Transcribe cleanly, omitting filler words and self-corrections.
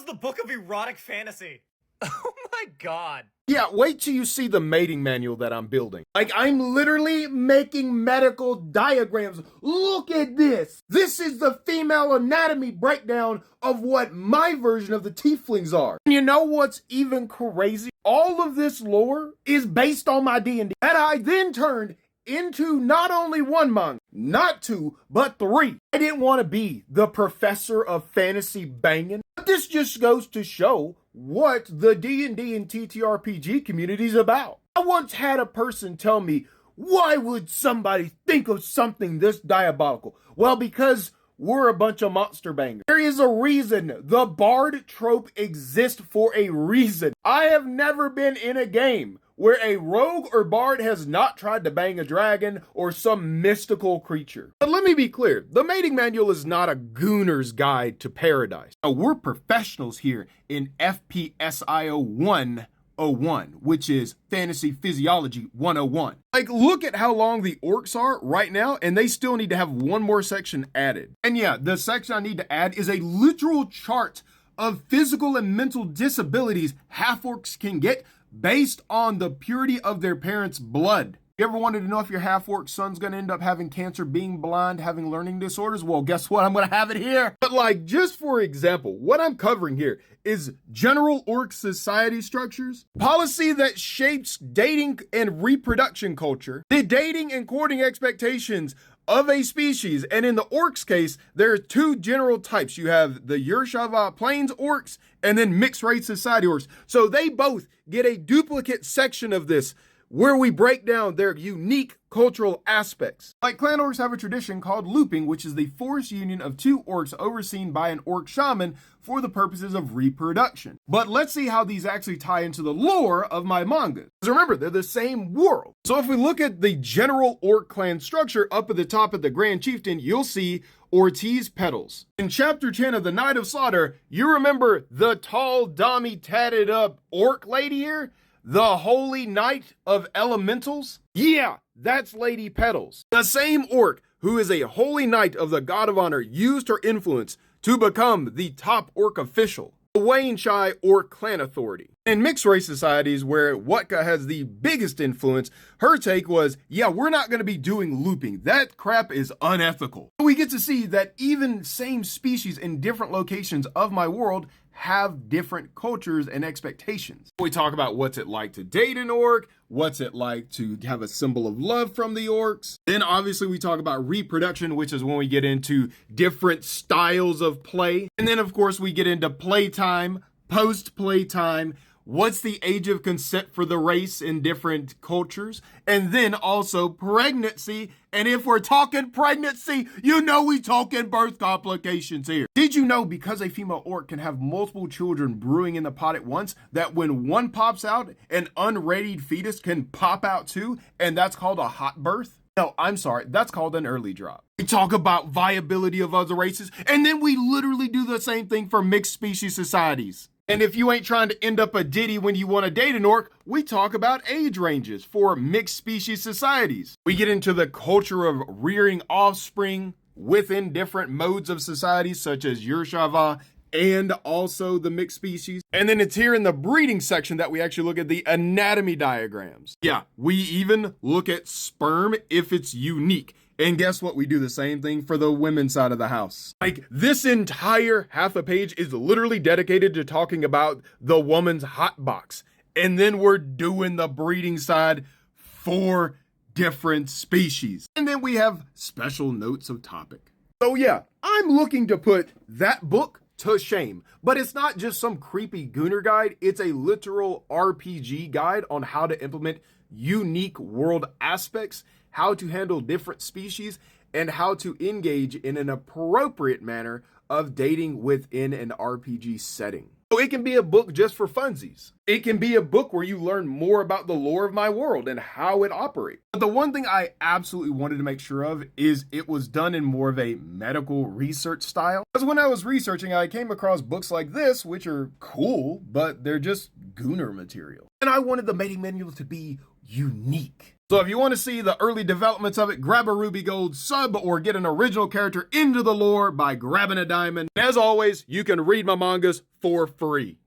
the book of erotic fantasy. Oh my god. Yeah, wait till you see the mating manual that I'm building. Like, I'm literally making medical diagrams. Look at this. This is the female anatomy breakdown of what my version of the tieflings are. And you know what's even crazy? All of this lore is based on my D&D that I then turned into not only one manga, not two, but three. I didn't want to be the professor of fantasy banging, but this just goes to show what the D&D and TTRPG community is about. I once had a person tell me, why would somebody think of something this diabolical? Well, because we're a bunch of monster bangers. There is a reason the bard trope exists for a reason. I have never been in a game where a rogue or bard has not tried to bang a dragon or some mystical creature. But let me be clear, the mating manual is not a gooner's guide to paradise. Now, we're professionals here in FPSIO 101, which is Fantasy Physiology 101. Like, look at how long the orcs are right now, and they still need to have one more section added. And yeah, the section I need to add is a literal chart of physical and mental disabilities half-orcs can get based on the purity of their parents' blood. You ever wanted to know if your half-orc son's gonna end up having cancer, being blind, having learning disorders? Well, guess what? I'm gonna have it here. But like, just for example, what I'm covering here is general orc society structures, policy that shapes dating and reproduction culture, the dating and courting expectations of a species. And in the orcs case, there are two general types. You have the Yershava Plains orcs and then mixed race society orcs. So they both get a duplicate section of this where we break down their unique cultural aspects. Like, clan orcs have a tradition called looping, which is the forced union of two orcs overseen by an orc shaman for the purposes of reproduction. But let's see how these actually tie into the lore of my manga. Because remember, they're the same world. So if we look at the general orc clan structure up at the top of the Grand Chieftain, you'll see Ortiz Petals. In chapter 10 of the Night of Slaughter, you remember the tall, dummy, tatted up orc lady here? The Holy Knight of Elementals? Yeah, that's Lady Petals. The same orc who is a holy knight of the God of Honor used her influence to become the top orc official, the Wayne Shai Orc Clan Authority. In mixed race societies where Watka has the biggest influence, her take was, yeah, we're not going to be doing looping. That crap is unethical. We get to see that even same species in different locations of my world have different cultures and expectations. We talk about what's it like to date an orc, what's it like to have a symbol of love from the orcs. Then obviously we talk about reproduction, which is when we get into different styles of play. And then of course we get into playtime, post-playtime, what's the age of consent for the race in different cultures, and then also pregnancy. And if we're talking pregnancy, you know we talking birth complications here. Did you know because a female orc can have multiple children brewing in the pot at once, that when one pops out, an unreadied fetus can pop out too, and that's called a hot birth? No, I'm sorry, that's called an early drop. We talk about viability of other races, and then we literally do the same thing for mixed species societies. And if you ain't trying to end up a ditty when you want to date an orc, we talk about age ranges for mixed species societies. We get into the culture of rearing offspring within different modes of society, such as Yershava and also the mixed species. And then it's here in the breeding section that we actually look at the anatomy diagrams. Yeah, we even look at sperm if it's unique. And guess what? We do the same thing for the women's side of the house. Like, this entire half a page is literally dedicated to talking about the woman's hot box. And then we're doing the breeding side for different species. And then we have special notes of topic. So yeah, I'm looking to put that book to shame. But it's not just some creepy gooner guide. It's a literal RPG guide on how to implement unique world aspects, how to handle different species, and how to engage in an appropriate manner of dating within an RPG setting. So it can be a book just for funsies. It can be a book where you learn more about the lore of my world and how it operates. But the one thing I absolutely wanted to make sure of is it was done in more of a medical research style. Because when I was researching, I came across books like this, which are cool, but they're just gooner material. And I wanted the mating manual to be unique. So if you want to see the early developments of it, grab a Ruby Gold sub or get an original character into the lore by grabbing a diamond. As always, you can read my mangas for free.